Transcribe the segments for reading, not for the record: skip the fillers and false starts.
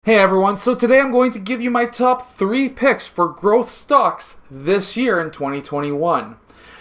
Hey everyone, so today I'm going to give you my top 3 picks for growth stocks this year in 2021.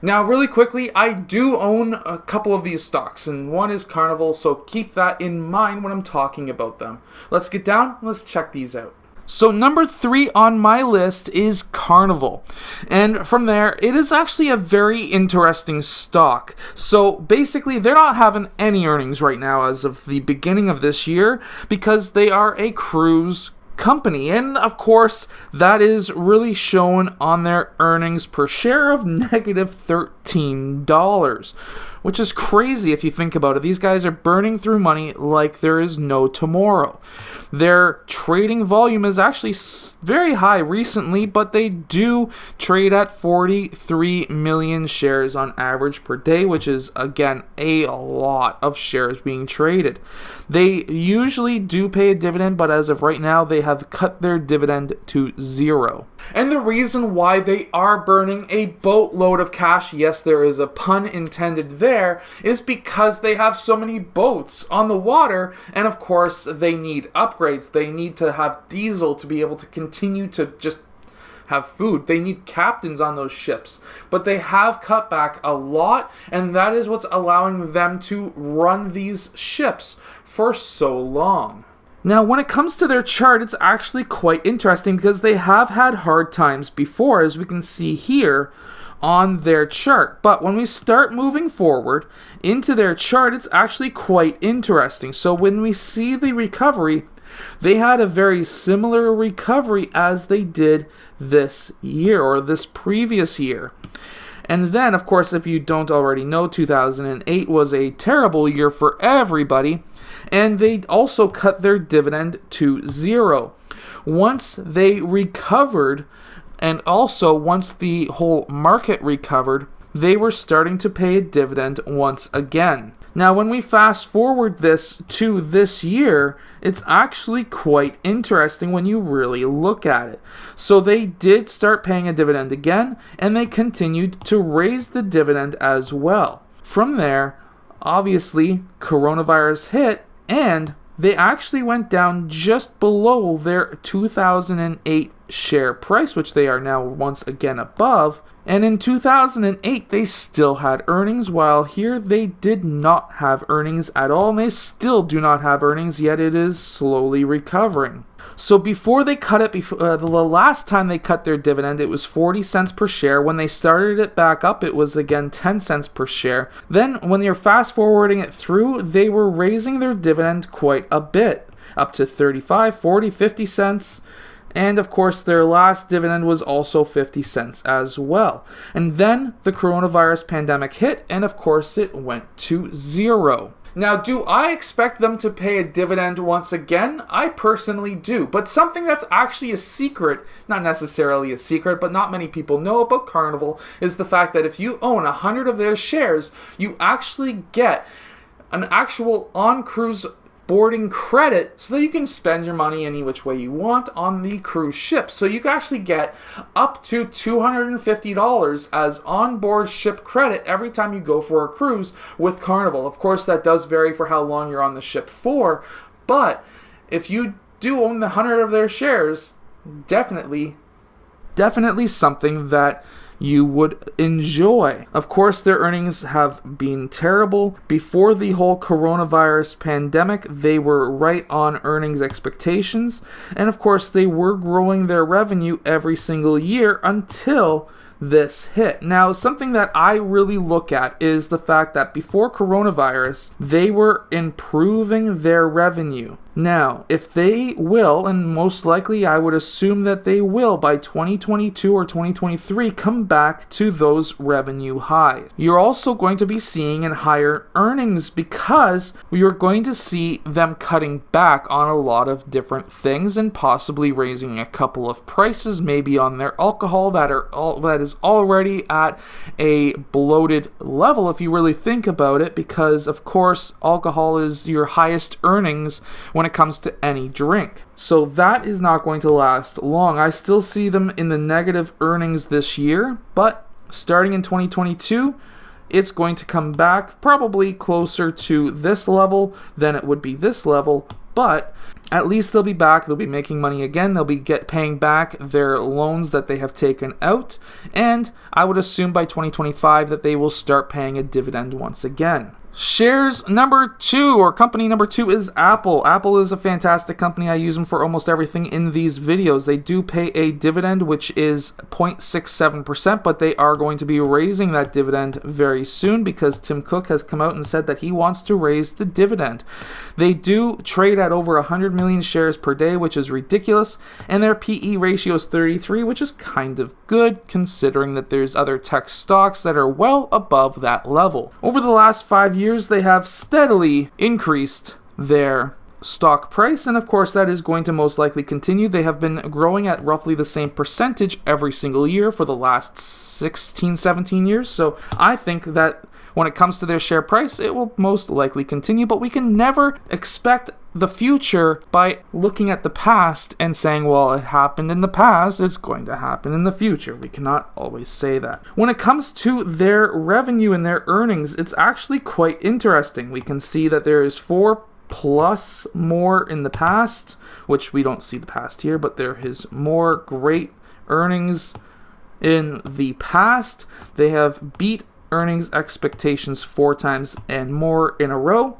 Now really quickly, I do own a couple of these stocks, and one is Carnival, so keep that in mind when I'm talking about them. Let's get down, let's check these out. So number 3 on my list is Carnival, and from there, it is actually a very interesting stock. So basically, they're not having any earnings right now as of the beginning of this year because they are a cruise company, and of course that is really shown on their earnings per share of negative $13, which is crazy if you think about it. These guys are burning through money like there is no tomorrow. Their trading volume is actually very high recently, but they do trade at 43 million shares on average per day, which is again a lot of shares being traded. They usually do pay a dividend, but as of right now they have cut their dividend to 0. And the reason why they are burning a boatload of cash, yes, there is a pun intended there, is because they have so many boats on the water, and of course they need upgrades. They need to have diesel to be able to continue to just have food. They need captains on those ships, but they have cut back a lot, and that is what's allowing them to run these ships for so long. Now, when it comes to their chart, it's actually quite interesting because they have had hard times before, as we can see here on their chart. But when we start moving forward into their chart, it's actually quite interesting. So when we see the recovery, they had a very similar recovery as they did this year or this previous year. And then, of course, if you don't already know, 2008 was a terrible year for everybody. And they also cut their dividend to 0. Once they recovered, and also once the whole market recovered, they were starting to pay a dividend once again. Now, when we fast forward this to this year, it's actually quite interesting when you really look at it. So they did start paying a dividend again, and they continued to raise the dividend as well. From there, obviously, coronavirus hit, and they actually went down just below their 2008 share price, which they are now once again above. And in 2008, they still had earnings, while here they did not have earnings at all, and they still do not have earnings, yet it is slowly recovering. So before they cut it, the last time they cut their dividend, it was 40 cents per share. When they started it back up, it was again 10 cents per share. Then when you're fast forwarding it through, they were raising their dividend quite a bit, up to 35, 40, 50 cents. And of course, their last dividend was also 50 cents as well. And then the coronavirus pandemic hit, and of course, it went to 0. Now, do I expect them to pay a dividend once again? I personally do. But something that's actually a secret, not necessarily a secret, but not many people know about Carnival, is the fact that if you own 100 of their shares, you actually get an actual on-cruise boarding credit so that you can spend your money any which way you want on the cruise ship. So you can actually get up to $250 as onboard ship credit every time you go for a cruise with Carnival. Of course, that does vary for how long you're on the ship for, but if you do own the 100 of their shares, definitely something that you would enjoy. Of course, their earnings have been terrible. Before the whole coronavirus pandemic, they were right on earnings expectations. And of course, they were growing their revenue every single year until this hit. Now, something that I really look at is the fact that before coronavirus, they were improving their revenue. Now, if they will, and most likely I would assume that they will by 2022 or 2023, come back to those revenue highs. You're also going to be seeing in higher earnings because you're going to see them cutting back on a lot of different things and possibly raising a couple of prices, maybe on their alcohol that is already at a bloated level if you really think about it, because of course alcohol is your highest earnings when it comes to any drink. So that is not going to last long. I still see them in the negative earnings this year, but starting in 2022, it's going to come back probably closer to this level than it would be this level, but at least they'll be back. They'll be making money again. They'll be paying back their loans that they have taken out. And I would assume by 2025 that they will start paying a dividend once again. Shares number 2, or company number 2, is Apple. Apple is a fantastic company. I use them for almost everything in these videos. They do pay a dividend, which is 0.67%, but they are going to be raising that dividend very soon because Tim Cook has come out and said that he wants to raise the dividend. They do trade at over 100 million shares per day, which is ridiculous, and their PE ratio is 33, which is kind of good considering that there's other tech stocks that are well above that level. Over the last 5 years, they have steadily increased their stock price, and of course that is going to most likely continue. They have been growing at roughly the same percentage every single year for the last 16, 17 years, so I think that when it comes to their share price, it will most likely continue, but we can never expect the future by looking at the past and saying, well, it happened in the past, it's going to happen in the future. We cannot always say that. When it comes to their revenue and their earnings, it's actually quite interesting. We can see that there is 4+ more in the past, which we don't see the past here, but there is more great earnings in the past. They have beat earnings expectations 4 times and more in a row.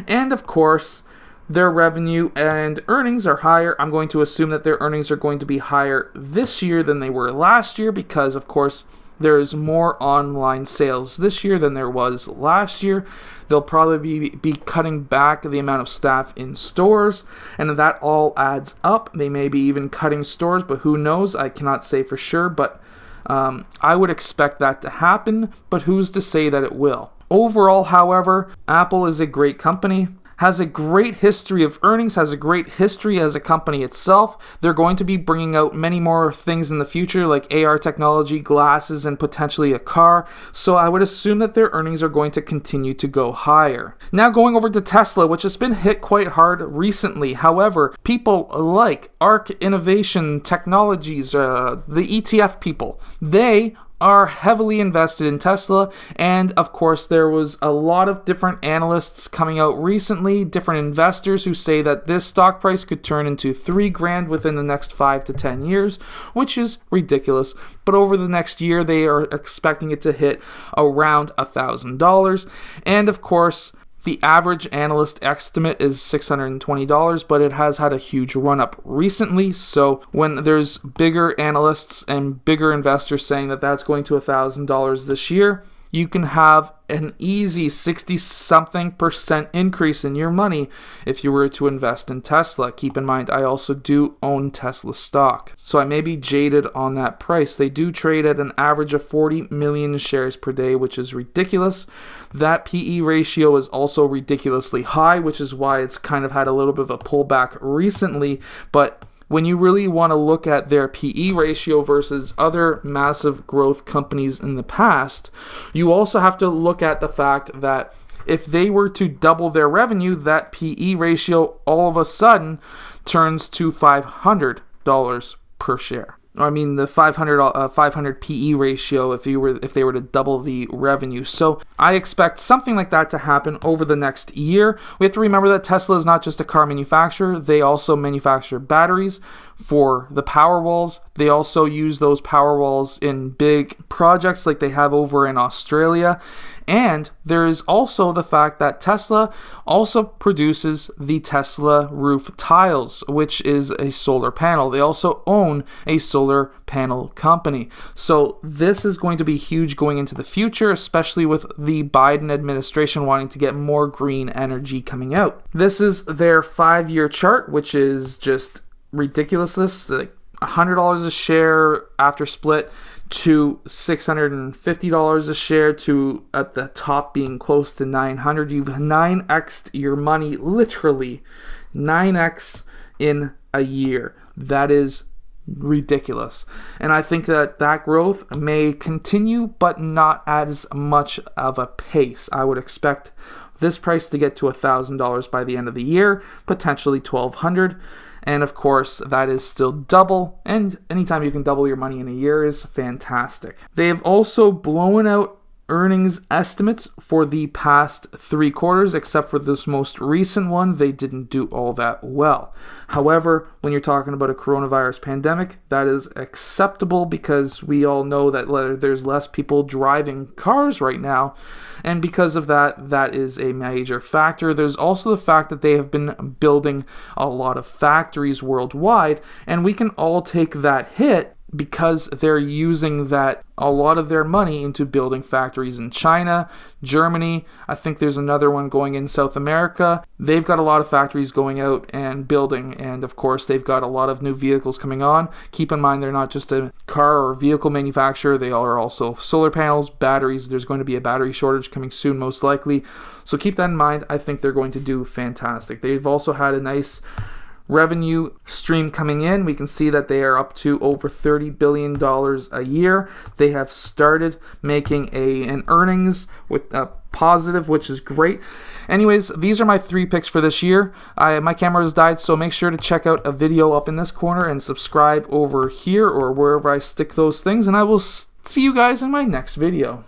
And of course, their revenue and earnings are higher. I'm going to assume that their earnings are going to be higher this year than they were last year because, of course, there's more online sales this year than there was last year. They'll probably be cutting back the amount of staff in stores, and that all adds up. They may be even cutting stores, but who knows? I cannot say for sure, but I would expect that to happen, but who's to say that it will? Overall, however, Apple is a great company, has a great history of earnings, has a great history as a company itself. They're going to be bringing out many more things in the future, like AR technology, glasses, and potentially a car. So I would assume that their earnings are going to continue to go higher. Now going over to Tesla, which has been hit quite hard recently. However, people like ARC Innovation Technologies, the ETF people, they are heavily invested in Tesla, and of course there was a lot of different analysts coming out recently, different investors who say that this stock price could turn into $3,000 within the next 5 to 10 years, which is ridiculous. But over the next year they are expecting it to hit around $1,000, and of course the average analyst estimate is $620, but it has had a huge run-up recently. So when there's bigger analysts and bigger investors saying that that's going to $1,000 this year, you can have an easy 60-something% increase in your money if you were to invest in Tesla. Keep in mind, I also do own Tesla stock, so I may be jaded on that price. They do trade at an average of 40 million shares per day, which is ridiculous. That PE ratio is also ridiculously high, which is why it's kind of had a little bit of a pullback recently, but when you really want to look at their PE ratio versus other massive growth companies in the past, you also have to look at the fact that if they were to double their revenue, that PE ratio all of a sudden turns to $500 per share. I mean, the 500 PE ratio if they were to double the revenue. So I expect something like that to happen over the next year. We have to remember that Tesla is not just a car manufacturer. They also manufacture batteries for the Powerwalls. They also use those Powerwalls in big projects like they have over in Australia. And there is also the fact that Tesla also produces the Tesla roof tiles, which is a solar panel. They also own a solar panel company. So this is going to be huge going into the future, especially with the Biden administration wanting to get more green energy coming out. This is their 5-year chart, which is just ridiculousness. Like $100 a share after split to $650 a share, to at the top being close to $900. You've 9x'd your money, literally 9x in a year. That is ridiculous. And I think that growth may continue, but not as much of a pace. I would expect this price to get to $1,000 by the end of the year, potentially $1,200. And of course, that is still double, and anytime you can double your money in a year is fantastic. They have also blown out earnings estimates for the past 3 quarters, except for this most recent one, they didn't do all that well. However, when you're talking about a coronavirus pandemic, that is acceptable because we all know that there's less people driving cars right now, and because of that, that is a major factor. There's also the fact that they have been building a lot of factories worldwide, and we can all take that hit because they're using a lot of their money into building factories in China, Germany. I think there's another one going in South America. They've got a lot of factories going out and building, and of course they've got a lot of new vehicles coming on. Keep in mind they're not just a car or vehicle manufacturer, they are also solar panels, batteries. There's going to be a battery shortage coming soon most likely, so keep that in mind. I think they're going to do fantastic. They've also had a nice revenue stream coming in. We can see that they are up to over $30 billion a year. They have started making an earnings with a positive, which is great. Anyways, these are my 3 picks for this year. My camera has died, so make sure to check out a video up in this corner and subscribe over here or wherever I stick those things, and I will see you guys in my next video.